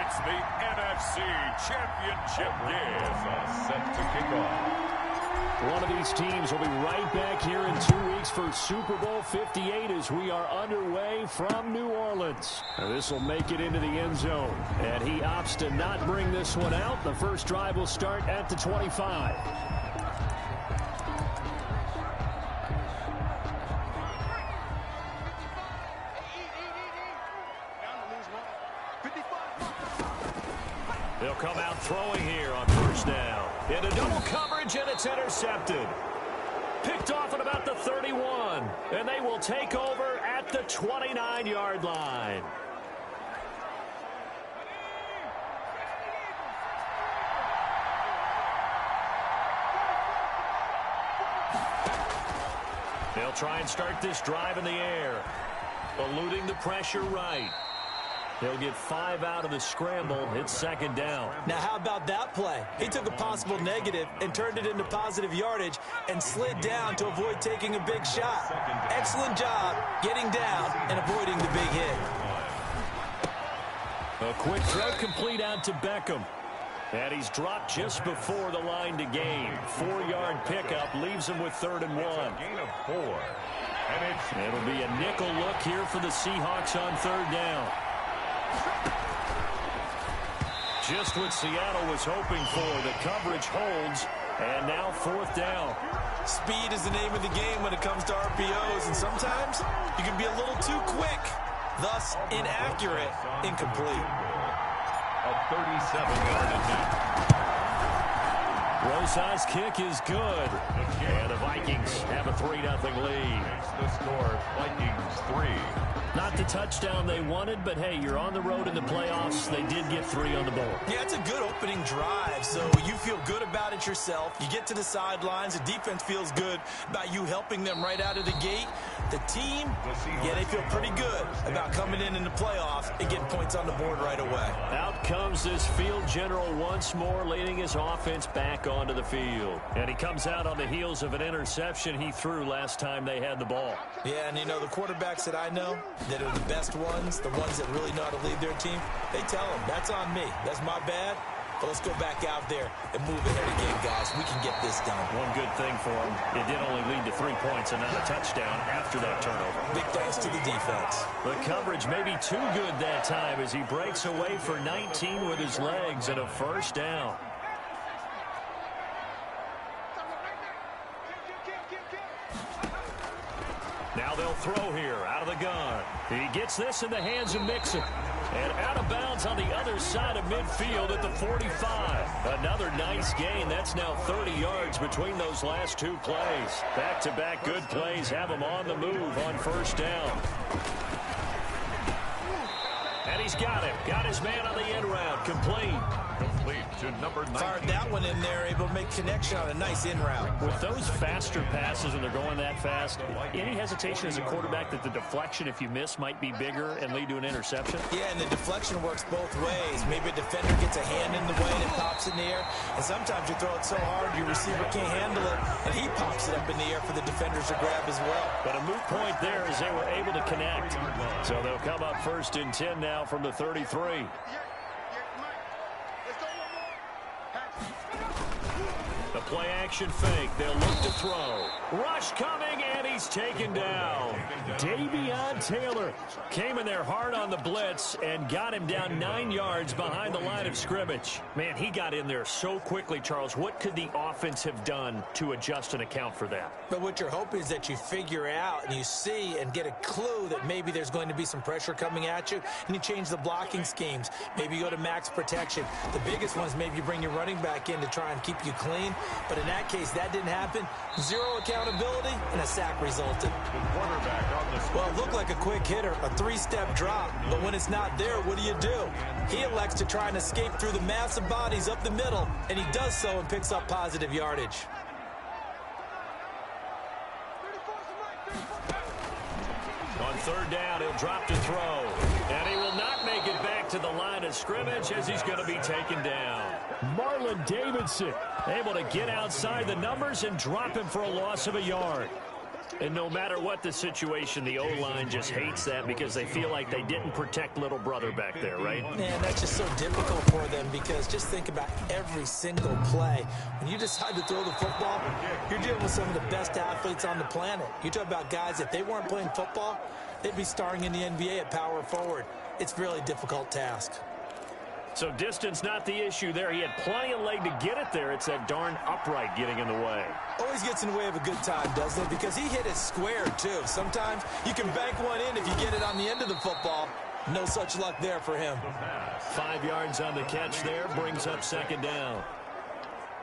It's the NFC Championship game. Set to kick off. One of these teams will be right back here in 2 weeks for Super Bowl 58 as we are underway from New Orleans. Now this will make it into the end zone, and he opts to not bring this one out. The first drive will start at the 25. They'll come out throwing here on first down. Into double coverage, and it's intercepted. Picked off at about the 31. And they will take over at the 29-yard line. They'll try and start this drive in the air. Eluding the pressure right. They'll get 5 out of the scramble. It's second down. Now, how about that play? He took a possible negative and turned it into positive yardage and slid down to avoid taking a big shot. Excellent job getting down and avoiding the big hit. A quick throw complete out to Beckham. And he's dropped just before the line to gain. 4-yard pickup leaves him with 3rd and 1. Gain of 4. And it'll be a nickel look here for the Seahawks on 3rd down. Just what Seattle was hoping for. The coverage holds, and now 4th down. Speed is the name of the game when it comes to RPOs, and sometimes you can be a little too quick, thus inaccurate, incomplete. A 37-yard attempt. Rosas' kick is good, and the Vikings have a 3-0 lead. It's the score, Vikings 3. Not the touchdown they wanted, but hey, you're on the road in the playoffs. They did get 3 on the board. Yeah, it's a good opening drive, so you feel good about it yourself. You get to the sidelines. The defense feels good about you helping them right out of the gate. The team, yeah, they feel pretty good about coming in the playoffs and getting points on the board right away. Out comes this field general once more, leading his offense back onto the field. And he comes out on the heels of an interception he threw last time they had the ball. Yeah, and you know, the quarterbacks that I know that are the best ones, the ones that really know how to lead their team, they tell them, that's on me. That's my bad. But let's go back out there and move ahead again, guys. We can get this done. One good thing for him, it did only lead to 3 points and not a touchdown after that turnover. Big thanks to the defense. The coverage may be too good that time as he breaks away for 19 with his legs and a 1st down. Now they'll throw here out of the gun. He gets this in the hands of Mixon. And out of bounds on the other side of midfield at the 45. Another nice gain. That's now 30 yards between those last 2 plays. Back-to-back good plays have him on the move on 1st down. And he's got him. Got his man on the end route. Complete to number 19. Fired that one in there, able to make connection on a nice in route. With those faster passes and they're going that fast, any hesitation as a quarterback that the deflection, if you miss, might be bigger and lead to an interception? Yeah, and the deflection works both ways. Maybe a defender gets a hand in the way and it pops in the air. And sometimes you throw it so hard your receiver can't handle it, and he pops it up in the air for the defenders to grab as well. But a moot point there as they were able to connect. So they'll come up 1st and 10 now from the 33. The play-action fake. They'll look to throw. Rush coming, and he's taken down. Davion Taylor came in there hard on the blitz and got him down 9 yards behind the line of scrimmage. Man, he got in there so quickly, Charles. What could the offense have done to adjust and account for that? But what you're hoping is that you figure out and you see and get a clue that maybe there's going to be some pressure coming at you, and you change the blocking schemes. Maybe you go to max protection. The biggest one is maybe you bring your running back in to try and keep you clean. But in that case, that didn't happen. 0 accountability, and a sack resulted. Well, it looked like a quick hitter, a 3-step drop. But when it's not there, what do? He elects to try and escape through the massive bodies up the middle, and he does so and picks up positive yardage. On 3rd down, he'll drop to throw. And he will not make it back to the line of scrimmage as he's going to be taken down. Marlon Davidson able to get outside the numbers and drop him for a loss of a yard. And no matter what the situation, the O-line just hates that because they feel like they didn't protect little brother back there, right? Man, that's just so difficult for them because just think about every single play. When you decide to throw the football, you're dealing with some of the best athletes on the planet. You talk about guys, if they weren't playing football, they'd be starring in the NBA at power forward. It's a really difficult task. So distance not the issue there. He had plenty of leg to get it there. It's that darn upright getting in the way. Always gets in the way of a good time, doesn't it? Because he hit it square, too. Sometimes you can bank one in if you get it on the end of the football. No such luck there for him. 5 yards on the catch there. Brings up second down.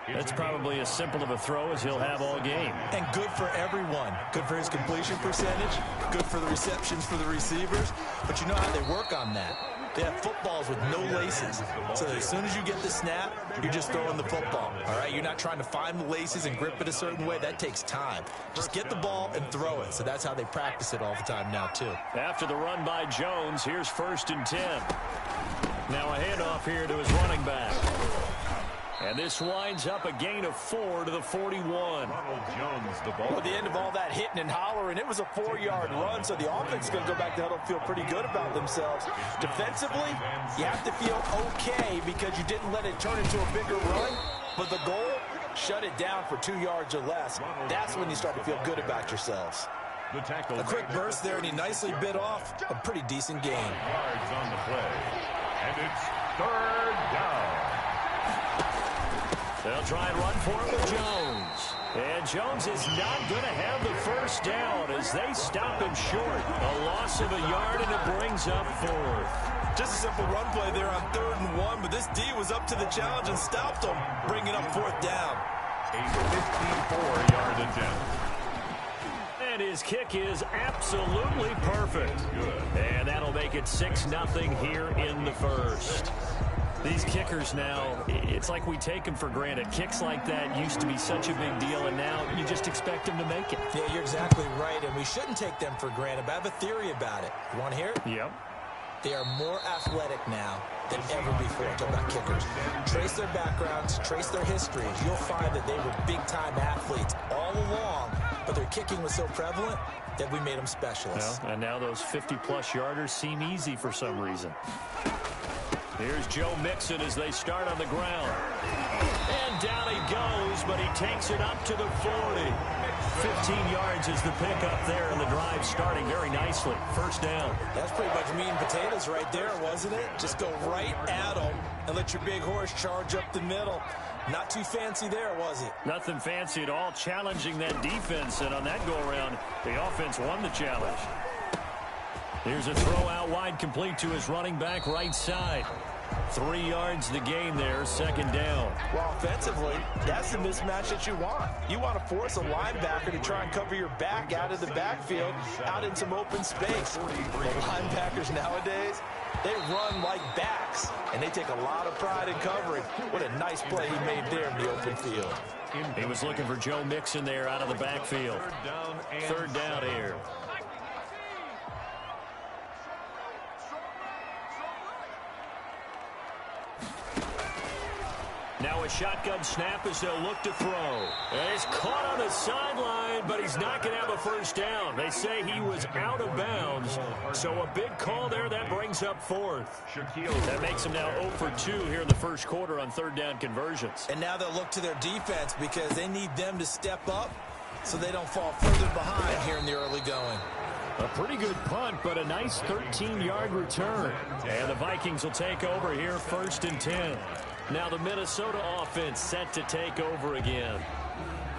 That's probably as simple of a throw as he'll have all game. And good for everyone. Good for his completion percentage. Good for the receptions for the receivers. But you know how they work on that. They have footballs with no laces. So that as soon as you get the snap, you're just throwing the football. All right? You're not trying to find the laces and grip it a certain way. That takes time. Just get the ball and throw it. So that's how they practice it all the time now, too. After the run by Jones, here's 1st and 10. Now a handoff here to his running back. And this winds up a gain of 4 to the 41. Jones, the ball. Well, at the end of all that hitting and hollering, it was a 4-yard run, so the offense is going to go back to huddle, feel pretty good about themselves. Defensively, you have to feel okay because you didn't let it turn into a bigger run, but the goal, shut it down for 2 yards or less. That's when you start to feel good about yourselves. A quick burst there, and he nicely bit off a pretty decent gain. Yards on the play, and it's 3rd down. They'll try and run for it with Jones. And Jones is not going to have the first down as they stop him short. A loss of a yard, and it brings up 4th. Just a simple run play there on 3rd and 1, but this D was up to the challenge and stopped him, bringing up 4th down. A 54-yard attempt. And his kick is absolutely perfect. And that'll make it 6-0 here in the first. These kickers now, it's like we take them for granted. Kicks like that used to be such a big deal, and now you just expect them to make it. Yeah, you're exactly right, and we shouldn't take them for granted, but I have a theory about it. You want to hear it? Yep. They are more athletic now than ever before. Talk about kickers. Trace their backgrounds, trace their histories. You'll find that they were big-time athletes all along, but their kicking was so prevalent that we made them specialists. Well, and now those 50-plus yarders seem easy for some reason. Here's Joe Mixon as they start on the ground. And down he goes, but he takes it up to the 40. 15 yards is the pickup there, and the drive starting very nicely. First down. That's pretty much meat and potatoes right there, wasn't it? Just go right at them and let your big horse charge up the middle. Not too fancy there, was it? Nothing fancy at all, challenging that defense, and on that go-around, the offense won the challenge. Here's a throw out wide, complete to his running back right side. 3 yards the gain there, second down. Well, offensively, that's the mismatch that you want. You want to force a linebacker to try and cover your back out of the backfield, out in some open space. The linebackers nowadays, they run like backs, and they take a lot of pride in covering. What a nice play he made there in the open field. He was looking for Joe Mixon there out of the backfield. Third down here. Now a shotgun snap as they'll look to throw. And he's caught on the sideline, but he's not going to have a first down. They say he was out of bounds. So a big call there. That brings up 4th. That makes him now 0 for 2 here in the first quarter on third down conversions. And now they'll look to their defense because they need them to step up so they don't fall further behind here in the early going. A pretty good punt, but a nice 13-yard return. And the Vikings will take over here, 1st and 10. Now the Minnesota offense set to take over again.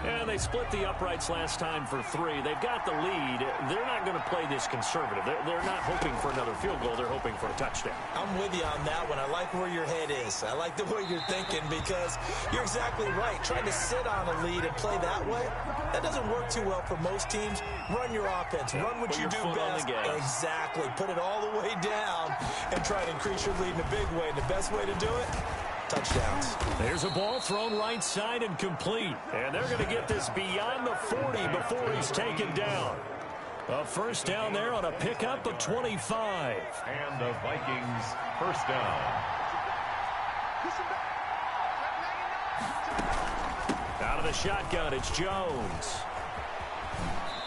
And they split the uprights last time for 3. They've got the lead. They're not going to play this conservative. They're not hoping for another field goal. They're hoping for a touchdown. I'm with you on that one. I like where your head is. I like the way you're thinking because you're exactly right. Trying to sit on a lead and play that way, that doesn't work too well for most teams. Run your offense. Run what you do best. Exactly. Put it all the way down and try to increase your lead in a big way. And the best way to do it, touchdowns. There's a ball thrown right side and complete. And they're going to get this beyond the 40 before he's taken down. A first down there on a pickup of 25. And the Vikings first down. Out of the shotgun, it's Jones.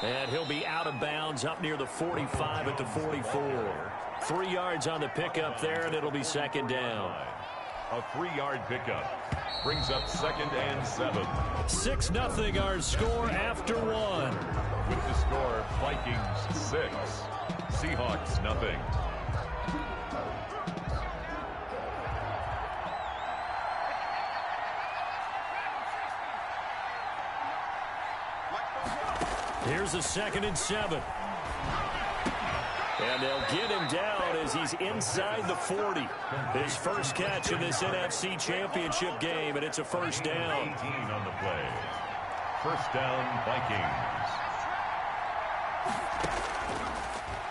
And he'll be out of bounds up near the 45 at the 44. 3 yards on the pickup there, and it'll be second down. A 3-yard pickup brings up 2nd and 7. 6-0 our score after 1. With the score, Vikings 6, Seahawks 0. Here's a 2nd and 7. And they'll get him down as he's inside the 40. His first catch in this NFC Championship game, and it's a first down. 18 on the play. First down, Vikings.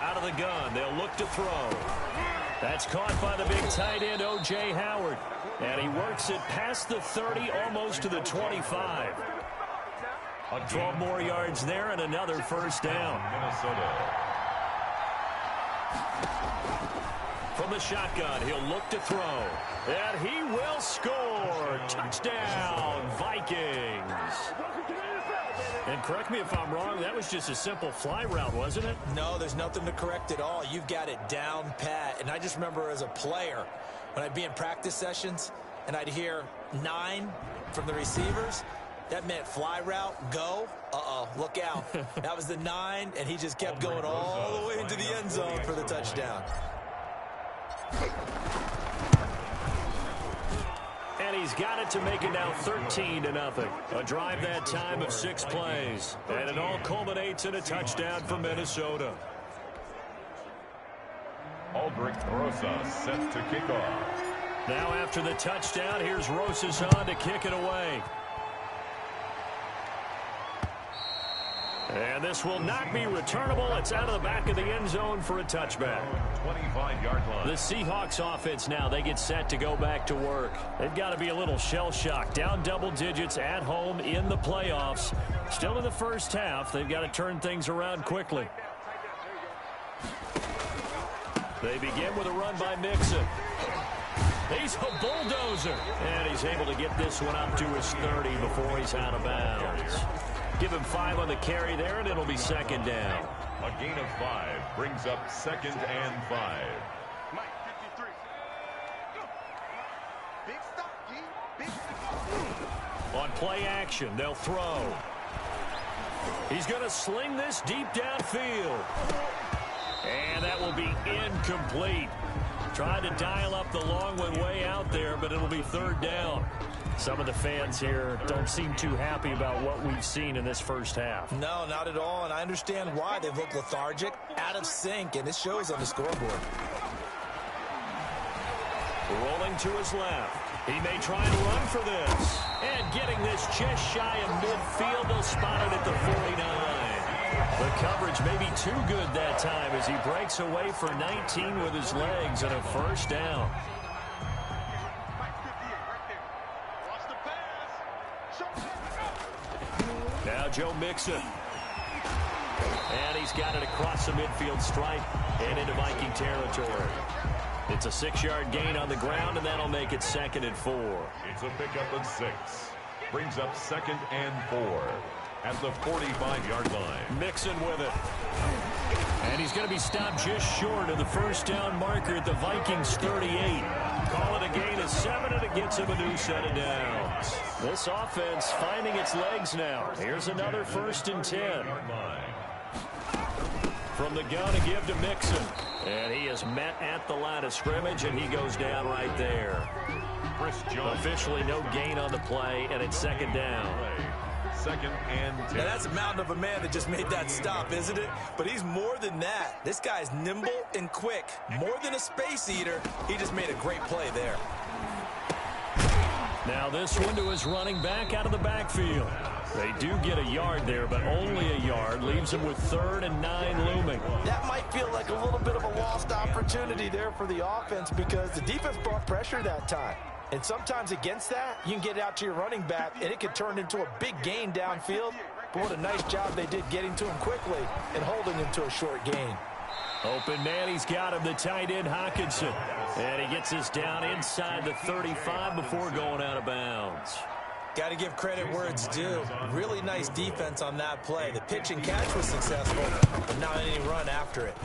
Out of the gun, they'll look to throw. That's caught by the big tight end, O.J. Howard. And he works it past the 30, almost to the 25. 12 more yards there and another first down. Minnesota. From the shotgun, he'll look to throw. And he will score. Touchdown, Vikings. And correct me if I'm wrong, that was just a simple fly route, wasn't it? No, there's nothing to correct at all. You've got it down pat. And I just remember as a player, when I'd be in practice sessions and I'd hear 9 from the receivers, that meant fly route, go. Uh-oh, look out. That was the 9, and he just kept going all the way into the end zone for the touchdown. And he's got it to make it now 13-0. A drive that time of 6 plays. And it all culminates in a touchdown for Minnesota. Aldrich Rosas set to kick off. Now after the touchdown, here's Rosas on to kick it away. And this will not be returnable. It's out of the back of the end zone for a touchback. 25-yard line. The Seahawks offense now, they get set to go back to work. They've got to be a little shell-shocked. Down double digits at home in the playoffs. Still in the first half. They've got to turn things around quickly. They begin with a run by Mixon. He's a bulldozer. And he's able to get this one up to his 30 before he's out of bounds. Give him 5 on the carry there, and it'll be second down. A gain of 5 brings up 2nd and 5. On play action, they'll throw. He's going to sling this deep downfield. And that will be incomplete. Tried to dial up the long one way out there, but it'll be third down. Some of the fans here don't seem too happy about what we've seen in this first half. No, not at all, and I understand why. They've looked lethargic, out of sync, and it shows on the scoreboard. Rolling to his left. He may try and run for this. And getting this just shy of midfield, they'll spot it at the 49. The coverage may be too good that time as he breaks away for 19 with his legs and a first down. Now Joe Mixon. And he's got it across the midfield stripe and into Viking territory. It's a 6-yard gain on the ground, and that'll make it 2nd and 4. It's a pickup of 6. Brings up 2nd and 4 at the 45-yard line. Mixon with it. And he's going to be stopped just short of the first down marker at the Vikings 38. Call it a gain of 7, and it gets him a new set of downs. This offense finding its legs now. Here's another 1st and 10. From the gun to give to Mixon. And he is met at the line of scrimmage, and he goes down right there. Officially no gain on the play, and it's 2nd down. 2nd and 10. Now that's a mountain of a man that just made that stop, isn't it? But he's more than that. This guy's nimble and quick. More than a space eater. He just made a great play there. Now this one to his running back out of the backfield. They do get a yard there, but only a yard. Leaves him with 3rd and 9 looming. That might feel like a little bit of a lost opportunity there for the offense because the defense brought pressure that time. And sometimes against that, you can get out to your running back, and it could turn into a big gain downfield. But what a nice job they did getting to him quickly and holding him to a short gain. Open man, he's got him, the tight end Hockenson. And he gets us down inside the 35 before going out of bounds. Got to give credit where it's due. Really nice defense on that play. The pitch and catch was successful, but not any run after it.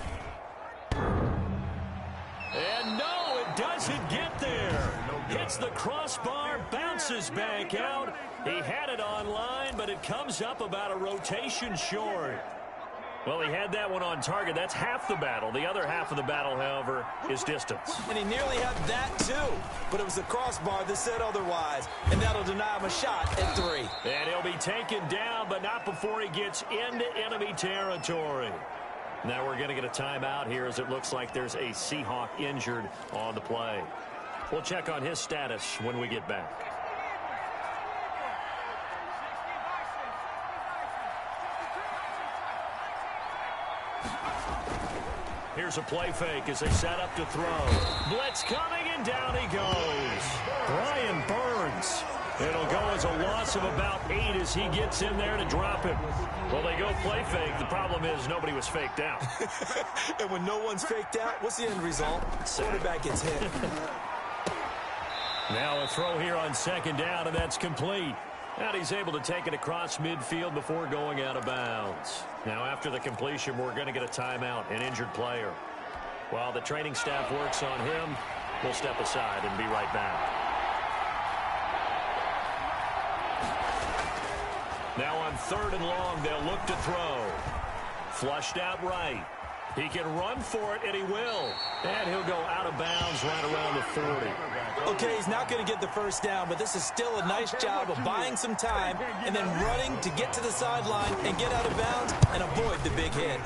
And no, it doesn't get there. Hits the crossbar, bounces back out. He had it on line, but it comes up about a rotation short. Well, he had that one on target. That's half the battle. The other half of the battle, however, is distance. And he nearly had that, too. But it was the crossbar that said otherwise. And that'll deny him a shot at 3. And he'll be taken down, but not before he gets into enemy territory. Now we're going to get a timeout here as it looks like there's a Seahawk injured on the play. We'll check on his status when we get back. Here's a play fake as they set up to throw. Blitz coming, and down he goes. Brian Burns. It'll go as a loss of about 8 as he gets in there to drop him. Well, they go play fake. The problem is nobody was faked out. And when no one's faked out, what's the end result? Quarterback gets hit. Now a throw here on second down, and that's complete. And he's able to take it across midfield before going out of bounds. Now after the completion, we're going to get a timeout, an injured player. While the training staff works on him, we'll step aside and be right back. Now on 3rd and long, they'll look to throw. Flushed out right. He can run for it, and he will. And he'll go out of bounds right around the 40. Okay, he's not going to get the first down, but this is still a nice job of buying some time and then running to get to the sideline and get out of bounds and avoid the big hit.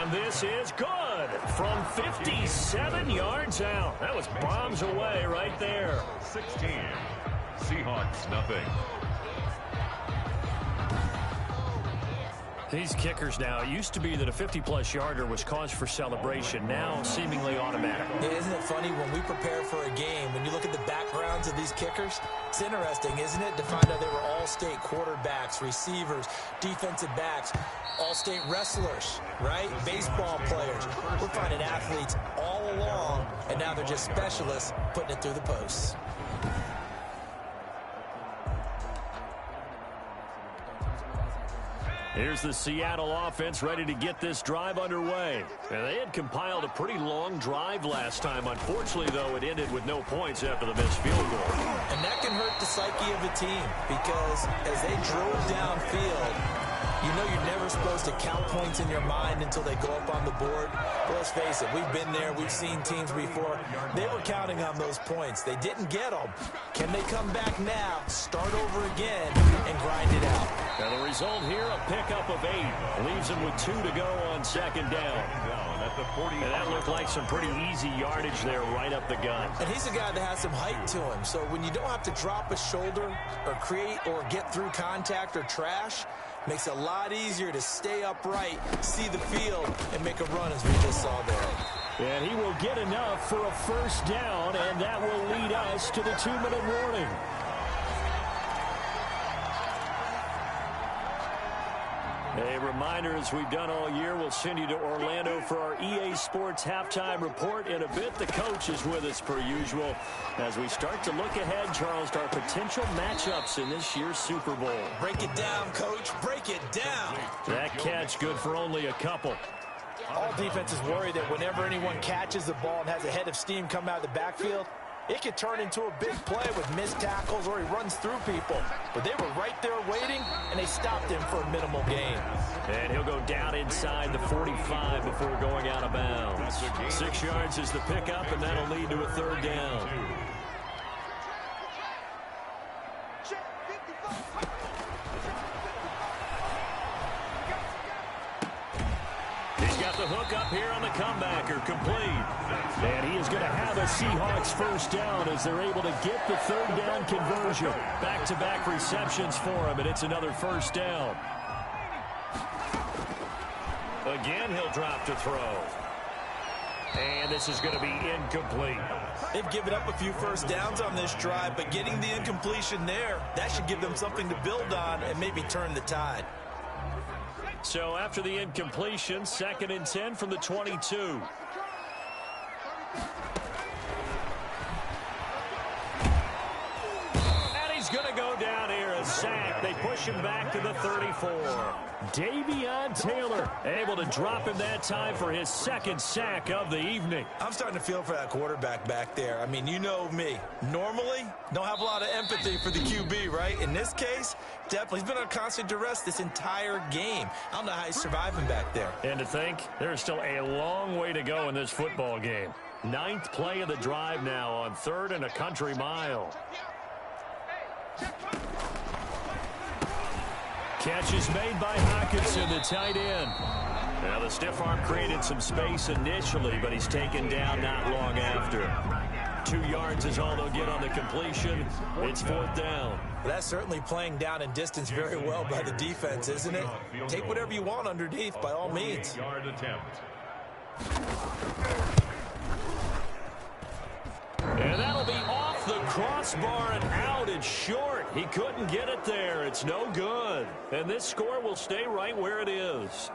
And this is good from 57 yards out. That was bombs away right there. 16. Seahawks, nothing. These kickers now, it used to be that a 50-plus yarder was cause for celebration. Now, seemingly automatic. Yeah, isn't it funny when we prepare for a game, when you look at the backgrounds of these kickers, it's interesting, isn't it, to find out they were all-state quarterbacks, receivers, defensive backs, all-state wrestlers, right? Baseball players. We're finding athletes all along, and now they're just specialists putting it through the posts. Here's the Seattle offense ready to get this drive underway. And they had compiled a pretty long drive last time. Unfortunately, though, it ended with no points after the missed field goal. And that can hurt the psyche of a team because as they drove downfield, you know you're never supposed to count points in your mind until they go up on the board. But let's face it, we've been there. We've seen teams before. They were counting on those points. They didn't get them. Can they come back now, start over again, and grind it out? And the result here, a pickup of 8. Leaves them with 2 to go on second down. And that looked like some pretty easy yardage there right up the gut. And he's a guy that has some height to him. So when you don't have to drop a shoulder or create or get through contact or trash, makes it a lot easier to stay upright, see the field, and make a run as we just saw there. And he will get enough for a first down, and that will lead us to the 2-minute warning. A reminder, as we've done all year, we'll send you to Orlando for our EA Sports halftime report. In a bit, the coach is with us per usual as we start to look ahead, Charles, to our potential matchups in this year's Super Bowl. Break it down, Coach. Break it down. That catch good for only a couple. All defenses worry that whenever anyone catches the ball and has a head of steam come out of the backfield, it could turn into a big play with missed tackles or he runs through people. But they were right there waiting, and they stopped him for a minimal gain. And he'll go down inside the 45 before going out of bounds. 6 yards is the pickup, and that'll lead to a third down. He's got the hook up here on the comebacker, complete. And he is going to have a Seahawks first down as they're able to get the third down conversion. Back-to-back receptions for him, and it's another first down. Again, he'll drop to throw. And this is going to be incomplete. They've given up a few first downs on this drive, but getting the incompletion there, that should give them something to build on and maybe turn the tide. So after the incompletion, 2nd and 10 from the 22. And he's going to go down here sack. They push him back to the 34. Davion Taylor able to drop him that time for his second sack of the evening. I'm starting to feel for that quarterback back there. I mean, you know me. Normally, don't have a lot of empathy for the QB, right? In this case, definitely. He's been on constant duress this entire game. I don't know how he's surviving back there. And to think, there's still a long way to go in this football game. 9th play of the drive now on 3rd and a country mile. Catch is made by Hockenson, the tight end. Now the stiff arm created some space initially, but he's taken down not long after. 2 yards is all they'll get on the completion. It's 4th down. That's certainly playing down in distance very well by the defense, isn't it? Take whatever you want underneath, by all means. Yard attempt. And that'll be off the crossbar and out and short. He couldn't get it there. It's no good. And this score will stay right where it is.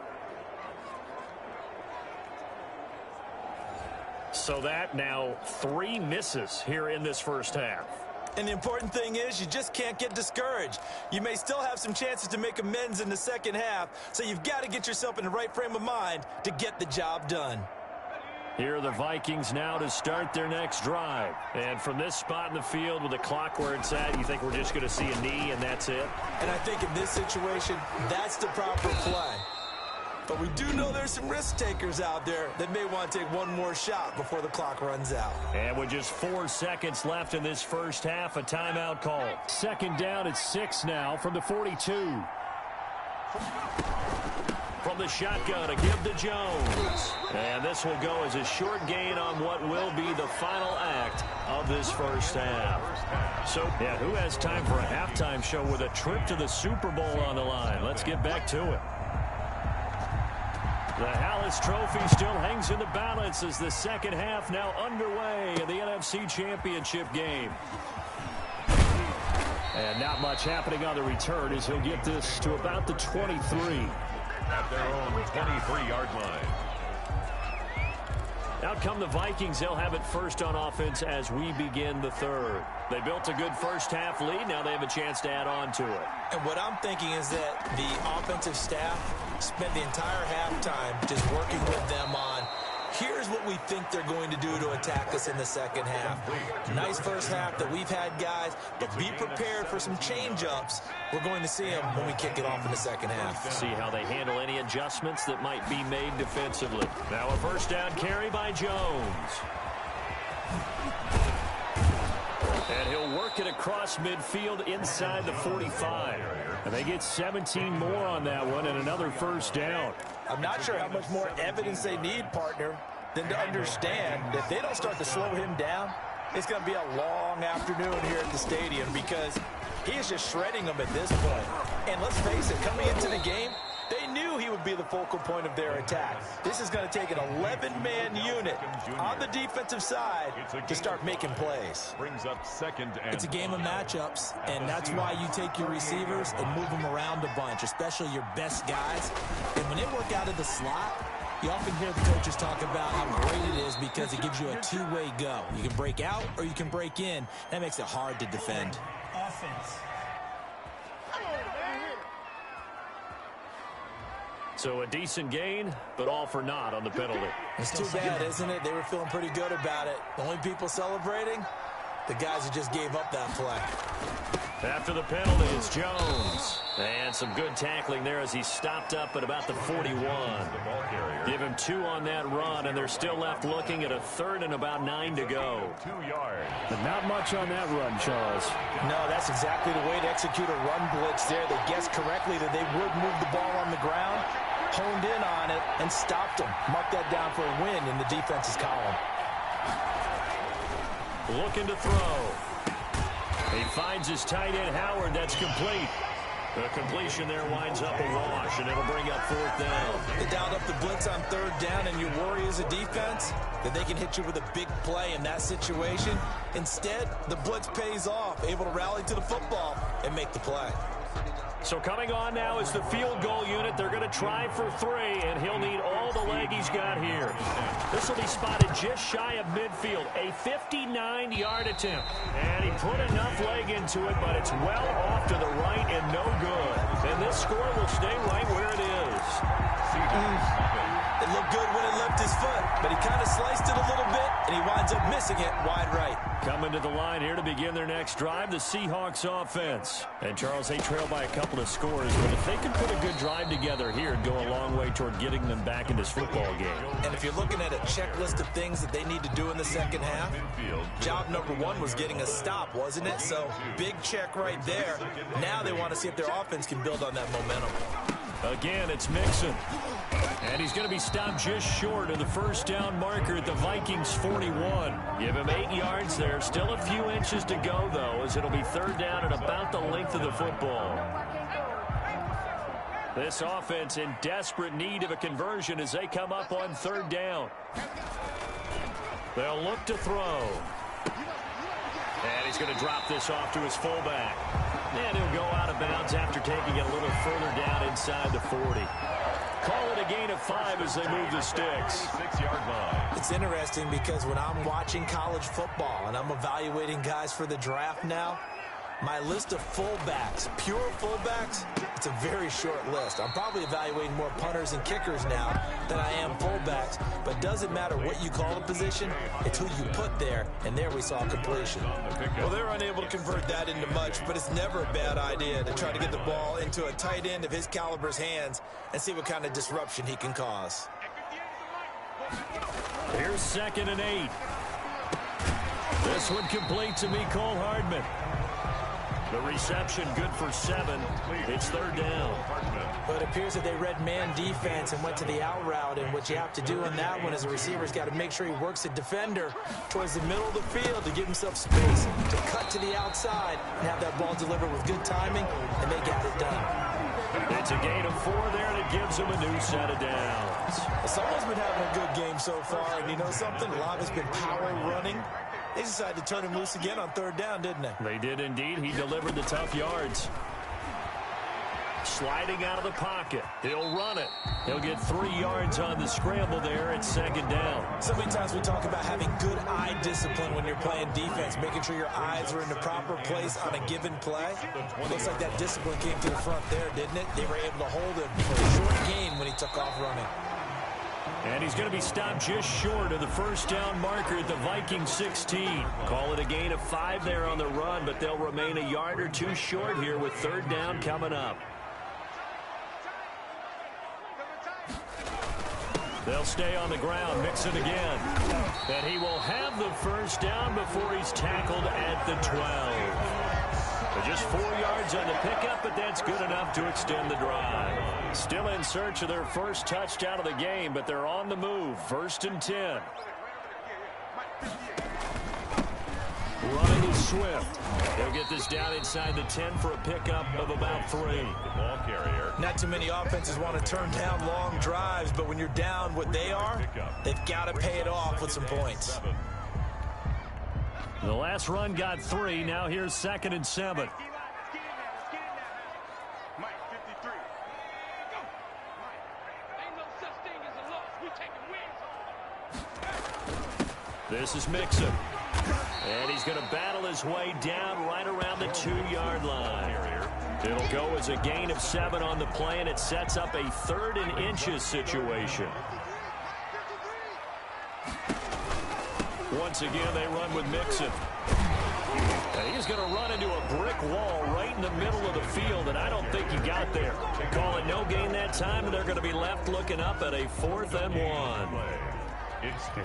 So that now 3 misses here in this first half. And the important thing is you just can't get discouraged. You may still have some chances to make amends in the second half, so you've got to get yourself in the right frame of mind to get the job done. Here are the Vikings now to start their next drive. And from this spot in the field with the clock where it's at, you think we're just going to see a knee and that's it? And I think in this situation, that's the proper play. But we do know there's some risk takers out there that may want to take one more shot before the clock runs out. And with just 4 seconds left in this first half, a timeout call. 2nd down at 6 now from the 42. From the shotgun, a give to Jones. And this will go as a short gain on what will be the final act of this first half. So, yeah, who has time for a halftime show with a trip to the Super Bowl on the line? Let's get back to it. The Hallis Trophy still hangs in the balance as the second half now underway in the NFC Championship game. And not much happening on the return as he'll get this to about the 23. At their own 23-yard line. Out come the Vikings. They'll have it first on offense as we begin the 3rd. They built a good first half lead. Now they have a chance to add on to it. And what I'm thinking is that the offensive staff spent the entire halftime just working with them on here's what we think they're going to do to attack us in the second half. Nice first half that we've had, guys, but be prepared for some change-ups. We're going to see them when we kick it off in the second half. See how they handle any adjustments that might be made defensively. Now a first down carry by Jones. And he'll work it across midfield inside the 45. And they get 17 more on that one and another first down. I'm not sure how much more evidence they need, partner, than to understand that if they don't start to slow him down, it's going to be a long afternoon here at the stadium because he is just shredding them at this point. And let's face it, coming into the game, they knew he would be the focal point of their attack. This is going to take an 11-man unit on the defensive side to start making plays. Brings up 2nd and It's a game of matchups, and that's why you take your receivers and move them around a bunch, especially your best guys. And when they work out of the slot, you often hear the coaches talk about how great it is because it gives you a two-way go. You can break out or you can break in. That makes it hard to defend. Offense. So a decent gain, but all for naught on the penalty. It's too bad, isn't it? They were feeling pretty good about it. The only people celebrating, the guys who just gave up that play. After the penalty, it's Jones. And some good tackling there as he stopped up at about the 41. Give him 2 on that run, and they're still left looking at a 3rd and about 9 to go. 2 yards. But not much on that run, Charles. No, that's exactly the way to execute a run blitz there. They guessed correctly that they would move the ball on the ground, honed in on it, and stopped them. Mark that down for a win in the defense's column. Looking to throw. He finds his tight end, Howard. That's complete. The completion there winds up a wash, and it'll bring up 4th down. They dialed up the blitz on 3rd down, and you worry as a defense that they can hit you with a big play in that situation. Instead, the blitz pays off, able to rally to the football and make the play. So coming on now is the field goal unit. They're going to try for 3, and he'll need all control the leg he's got here. This will be spotted just shy of midfield. A 59-yard attempt. And he put enough leg into it, but it's well off to the right and no good. And this score will stay right where it is. It looked good when it left his foot, but he kind of sliced it a little bit, and he winds up missing it wide right. Coming to the line here to begin their next drive, the Seahawks offense. And Charles, they trail by a couple of scores, but if they can put a good drive together here, it'd go a long way toward getting them back in this football game. And if you're looking at a checklist of things that they need to do in the second half, job number one was getting a stop, wasn't it? So big check right there. Now they want to see if their offense can build on that momentum. Again, it's Mixon. And he's going to be stopped just short of the first down marker at the Vikings 41. Give him 8 yards there. Still a few inches to go, though, as it'll be third down at about the length of the football. This offense in desperate need of a conversion as they come up on third down. They'll look to throw. And he's going to drop this off to his fullback. And he'll go out of bounds after taking it a little further down inside the 40. Call it a gain of 5 as they move the sticks. 6-yard line. It's interesting because when I'm watching college football and I'm evaluating guys for the draft now, my list of fullbacks, pure fullbacks, it's a very short list. I'm probably evaluating more punters and kickers now than I am fullbacks, but it doesn't matter what you call the position, it's who you put there, and there we saw completion. Well, they're unable to convert that into much, but it's never a bad idea to try to get the ball into a tight end of his caliber's hands and see what kind of disruption he can cause. Here's 2nd and 8. This one complete to Mecole Hardman. The reception good for 7. It's third down. But it appears that they read man defense and went to the out route, and what you have to do in that one as a receiver's got to make sure he works the defender towards the middle of the field to give himself space to cut to the outside and have that ball delivered with good timing, and they got it done. It's a gain of 4 there, and it gives them a new set of downs. Someone's been having a good game so far, and you know something? A lot has been power running. They decided to turn him loose again on third down, didn't they? They did indeed. He delivered the tough yards. Sliding out of the pocket. He'll run it. He'll get 3 yards on the scramble there at 2nd down. So many times we talk about having good eye discipline when you're playing defense, making sure your eyes are in the proper place on a given play. Well, looks like that discipline came to the front there, didn't it? They were able to hold him for a short gain when he took off running. And he's going to be stopped just short of the first down marker at the Vikings 16. Call it a gain of 5 there on the run, but they'll remain a yard or 2 short here with third down coming up. They'll stay on the ground, mix it again. And he will have the first down before he's tackled at the 12. Just 4 yards on the pickup, but that's good enough to extend the drive. Still in search of their first touchdown of the game, but they're on the move. 1st and 10. Running is Swift. He'll get this down inside the 10 for a pickup of about 3. The ball carrier. Not too many offenses want to turn down long drives, but when you're down what they are, they've got to pay it off with some points. The last run got 3. Now here's 2nd and 7. This is Mixon. And he's going to battle his way down right around the 2-yard line. It'll go as a gain of 7 on the play, and it sets up a 3rd and inches situation. Once again, they run with Mixon. And he's going to run into a brick wall right in the middle of the field, and I don't think he got there. Call it no gain that time, and they're going to be left looking up at a 4th and 1.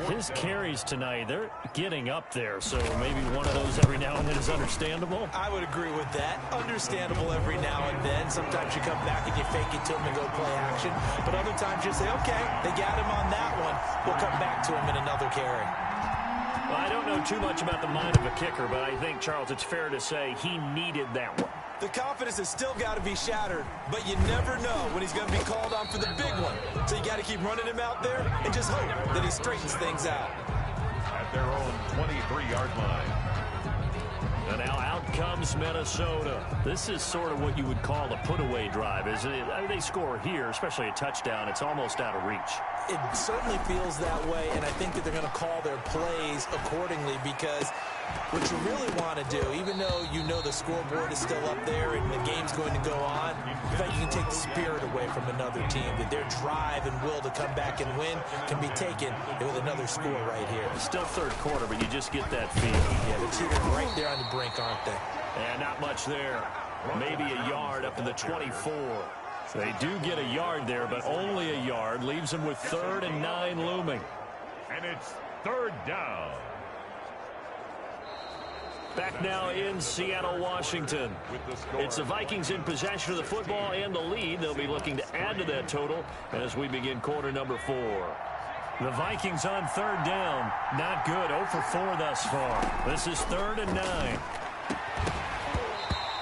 His carries tonight, they're getting up there, so maybe one of those every now and then is understandable. I would agree with that. Understandable every now and then. Sometimes you come back and you fake it to him and go play action. But other times you say, okay, they got him on that one. We'll come back to him in another carry. Well, I don't know too much about the mind of a kicker, but I think, Charles, it's fair to say he needed that one. The confidence has still got to be shattered, but you never know when he's going to be called on for the big one. So you got to keep running him out there and just hope that he straightens things out. At their own 23-yard line. An now out comes Minnesota. This is sort of what you would call a put-away drive, isn't it? I mean, they score here, especially a touchdown. It's almost out of reach. It certainly feels that way, and I think that they're going to call their plays accordingly, because what you really want to do, even though you know the scoreboard is still up there and the game's going to go on, in fact, you can take the spirit away from another team, that their drive and will to come back and win can be taken with another score right here. Still third quarter, but you just get that feel. Yeah, they're teetering right there on the brink, aren't they? And not much there. Maybe a yard up to the 24. They do get a yard there, but only a yard. Leaves them with 3rd and 9 looming. And it's 3rd down. Back now in Seattle, Washington. It's the Vikings in possession of the football and the lead. They'll be looking to add to that total as we begin quarter number 4. The Vikings on 3rd down. Not good. 0 for 4 thus far. This is 3rd and 9.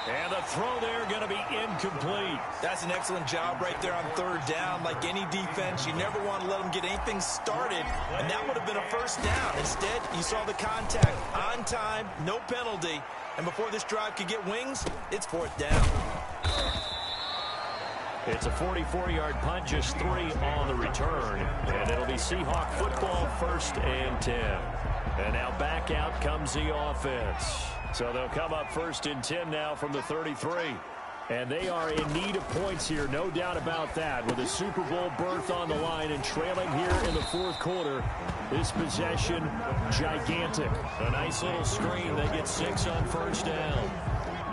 And the throw there going to be incomplete. That's an excellent job right there on 3rd down. Like any defense, you never want to let them get anything started, and that would have been a 1st down. Instead, you saw the contact on time, no penalty, and before this drive could get wings, it's 4th down. It's a 44-yard punt, just 3 on the return, and it'll be Seahawk football, 1st and 10. And now back out comes the offense. So they'll come up 1st and 10 now from the 33. And they are in need of points here, no doubt about that. With a Super Bowl berth on the line and trailing here in the 4th quarter. This possession, gigantic. A nice little screen. They get 6 on 1st down.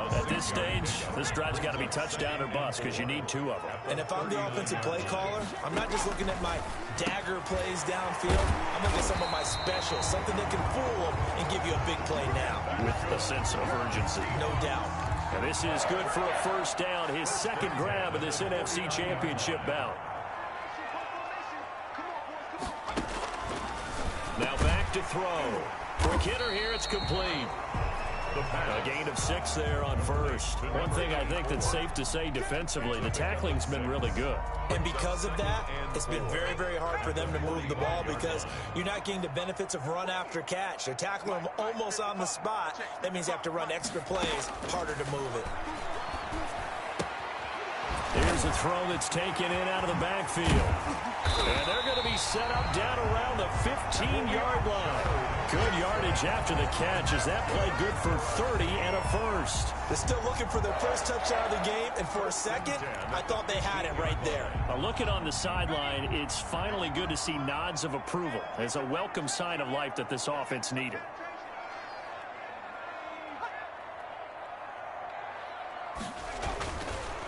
At this stage, this drive's got to be touchdown or bust, because you need 2 of them. And if I'm the offensive play caller, I'm not just looking at my dagger plays downfield. I'm looking at some of my specials, something that can fool them and give you a big play now. With a sense of urgency. No doubt. And this is good for a 1st down, his 2nd grab of this NFC Championship bout. Now back to throw. Quick hitter here, it's complete. A gain of 6 there on 1st. One thing I think that's safe to say defensively, the tackling's been really good. And because of that, it's been very, very hard for them to move the ball, because you're not getting the benefits of run after catch. They're tackling them almost on the spot. That means you have to run extra plays, harder to move it. Here's a throw that's taken in out of the backfield. And they're going to be set up down around the 15-yard line. Good yardage after the catch. Is that play good for 30 and a 1st? They're still looking for their first touchdown of the game, and for a second, I thought they had it right there. Looking on the sideline, it's finally good to see nods of approval. It's a welcome sign of life that this offense needed.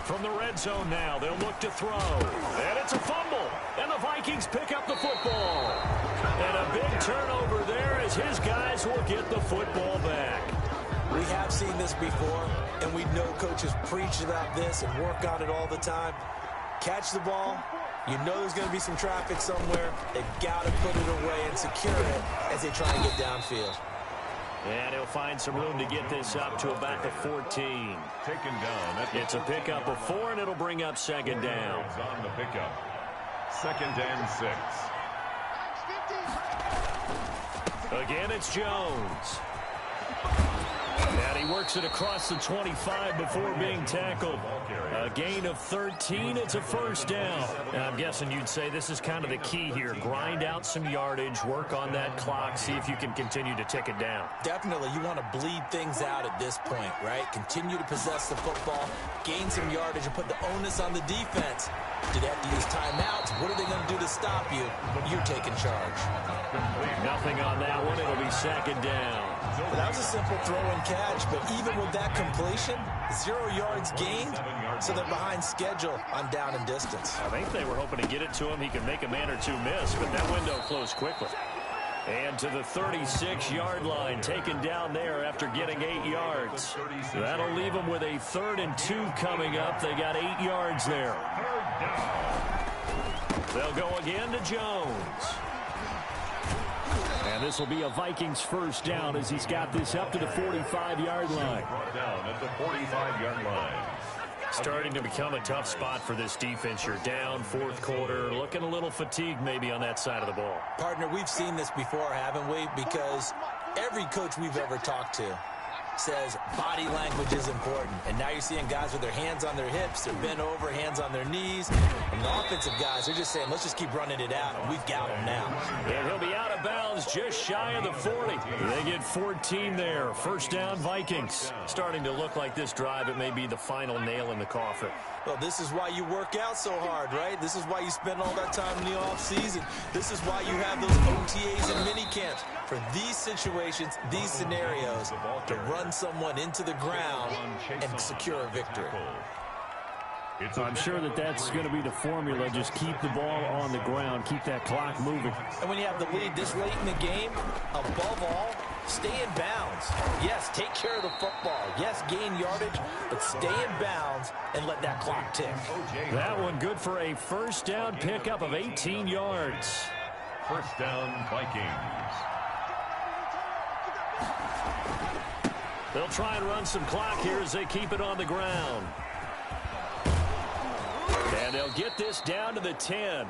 From the red zone now, they'll look to throw. And it's a fumble. And the Vikings pick up the football. And a big turnover there as his guys will get the football back. We have seen this before, and we know coaches preach about this and work on it all the time. Catch the ball. You know there's going to be some traffic somewhere. They've got to put it away and secure it as they try and get downfield. And he'll find some room to get this up to about the 14. Taken down. It's a pickup of 4, and it'll bring up 2nd down. On the pickup. 2nd and 6. Again, it's Jones. And he works it across the 25 before being tackled. A gain of 13. It's a 1st down. And I'm guessing you'd say this is kind of the key here. Grind out some yardage, work on that clock, see if you can continue to tick it down. Definitely, you want to bleed things out at this point, right? Continue to possess the football, gain some yardage, and put the onus on the defense. Do they have to use timeouts? What are they going to do to stop you? You're taking charge. Nothing on that one. It'll be 2nd down. Well, that was a simple throw and catch, but even with that completion, 0 yards gained, so they're behind schedule on down and distance. I think they were hoping to get it to him. He could make a man or 2 miss, but that window closed quickly. And to the 36-yard line, taken down there after getting 8 yards. That'll leave them with a 3rd and 2 coming up. They got 8 yards there. They'll go again to Jones. And this will be a Vikings 1st down as he's got this up to the 45-yard line. Brought down at the 45-yard line. Starting to become a tough spot for this defense. You're down 4th quarter, looking a little fatigued maybe on that side of the ball. Partner, we've seen this before, haven't we? Because every coach we've ever talked to says body language is important. And now you're seeing guys with their hands on their hips, they're bent over, hands on their knees. And the offensive guys, they're just saying, let's just keep running it out, and we've got them now. And he'll be out of bounds just shy of the 40. They get 14 there. First down, Vikings. Starting to look like this drive, it may be the final nail in the coffin. Well, this is why you work out so hard, right? This is why you spend all that time in the offseason. This is why you have those OTAs and mini camps. For these situations, these scenarios, to run someone into the ground and secure a victory. I'm sure that's going to be the formula. Just keep the ball on the ground. Keep that clock moving. And when you have the lead this late in the game, above all, stay in bounds. Yes, take care of the football. Yes, gain yardage, but stay in bounds and let that clock tick. That one good for a first down pickup of 18 yards. First down, Vikings. They'll try and run some clock here as they keep it on the ground. And they'll get this down to the 10.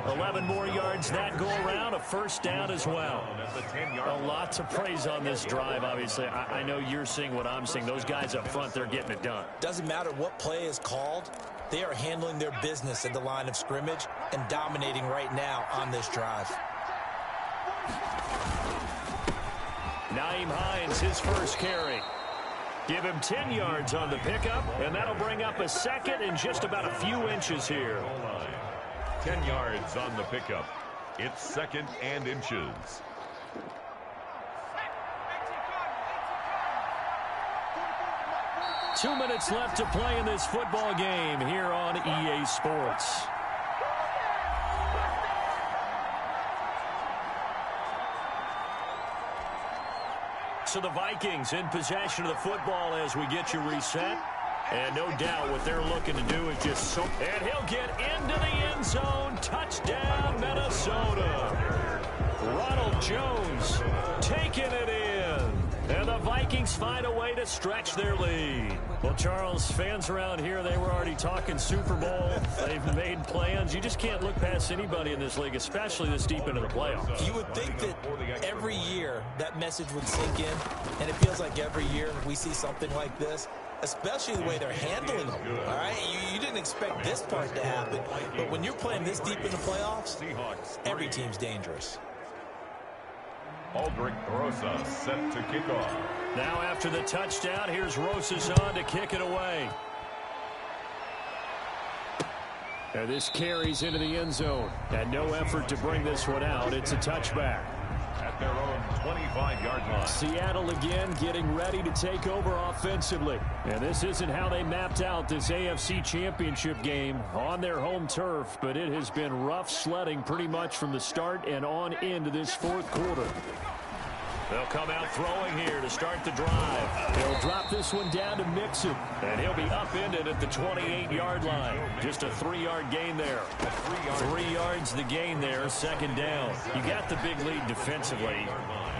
11 more yards that go around, a first down as well. A lot to praise on this drive, obviously. I know you're seeing what I'm seeing. Those guys up front, they're getting it done. Doesn't matter what play is called. They are handling their business at the line of scrimmage and dominating right now on this drive. Nyheim Hines, his first carry. Give him 10 yards on the pickup, and that'll bring up a second in just about a few inches here. 10 yards on the pickup. It's second and inches. Two minutes left to play in this football game here on EA Sports. So the Vikings in possession of the football as we get you reset. And no doubt what they're looking to do is just so. And he'll get into the end zone. Touchdown, Minnesota. Ronald Jones taking it in. And the Vikings find a way to stretch their lead. Well, Charles, fans around here, they were already talking Super Bowl. They've made plans. You just can't look past anybody in this league, especially this deep into the playoffs. You would think that every year that message would sink in, and it feels like every year we see something like this, especially the way they're handling them. All right, you didn't expect this part to happen, but when you're playing this deep in the playoffs, every team's dangerous. Aldrich Rosa set to kick off. Now after the touchdown, here's Rosas on to kick it away. And this carries into the end zone. And no effort to bring this one out. It's a touchback. At their own 25-yard line. Seattle again getting ready to take over offensively. And this isn't how they mapped out this AFC Championship game on their home turf, but it has been rough sledding pretty much from the start and on into this fourth quarter. They'll come out throwing here to start the drive. They'll drop this one down to Mixon, and he'll be upended at the 28-yard line. Just a 3-yard gain there. 3 yards the gain there, second down. You got the big lead defensively.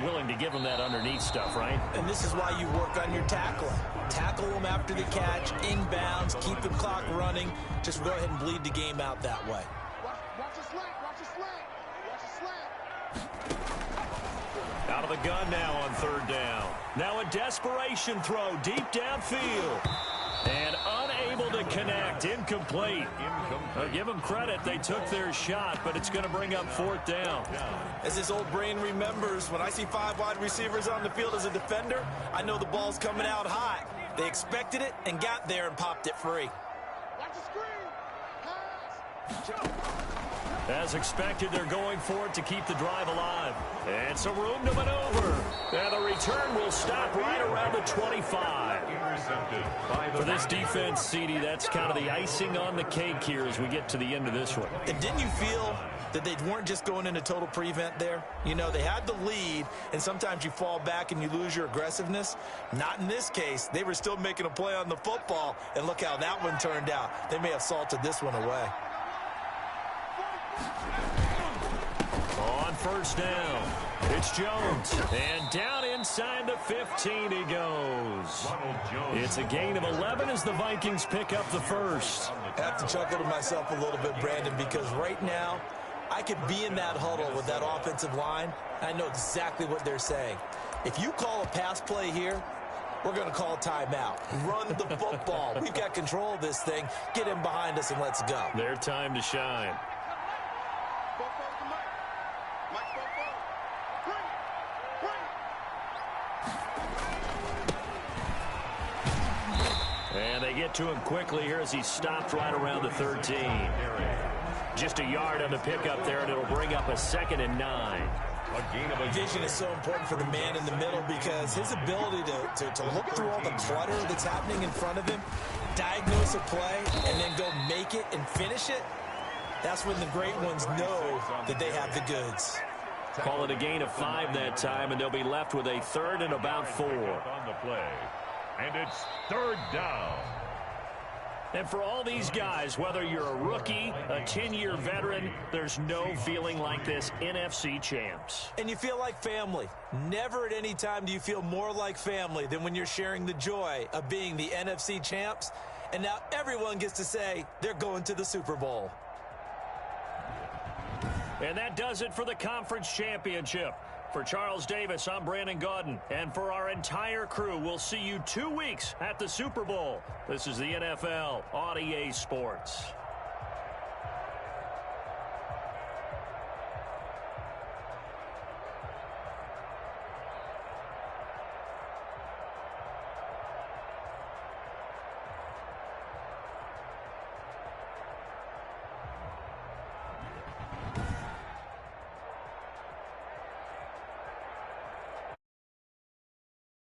Willing to give them that underneath stuff, right? And this is why you work on your tackling. Tackle them after the catch, inbounds, keep the clock running. Just go ahead and bleed the game out that way. Watch the slant, watch the slant, watch the slant. Out of the gun now on third down. Now a desperation throw deep downfield. And unable to connect. Incomplete. Give them credit. They took their shot, but it's going to bring up fourth down. As this old brain remembers, when I see 5 wide receivers on the field as a defender, I know the ball's coming out high. They expected it and got there and popped it free. Watch the screen. Pass. Jump. As expected, they're going for it to keep the drive alive. And some room to maneuver. And the return will stop right around the 25. For this defense, CD, that's kind of the icing on the cake here as we get to the end of this one. And didn't you feel that they weren't just going into total prevent there? You know, they had the lead, and sometimes you fall back and you lose your aggressiveness. Not in this case. They were still making a play on the football, and look how that one turned out. They may have salted this one away. On first down, it's Jones. And down inside the 15 he goes. It's a gain of 11 as the Vikings pick up the first. I have to chuckle to myself a little bit, Brandon, because right now I could be in that huddle with that offensive line. I know exactly what they're saying. If you call a pass play here, we're going to call timeout. Run the football. We've got control of this thing. Get him behind us and let's go. Their time to shine. And they get to him quickly here as he stopped right around the 13. Just a yard on the pickup there, and it'll bring up a 2nd and 9. Vision is so important for the man in the middle because his ability to look through all the clutter that's happening in front of him, diagnose a play, and then go make it and finish it, that's when the great ones know that they have the goods. Call it a gain of 5 that time, and they'll be left with a 3rd and about 4. On the play. And it's 3rd down. And for all these guys, whether you're a rookie, a 10-year veteran, there's no feeling like this NFC champs. And you feel like family. Never at any time do you feel more like family than when you're sharing the joy of being the NFC champs. And now everyone gets to say they're going to the Super Bowl. And that does it for the conference championship. For Charles Davis, I'm Brandon Gaudin. And for our entire crew, we'll see you 2 weeks at the Super Bowl. This is the NFL on EA Sports.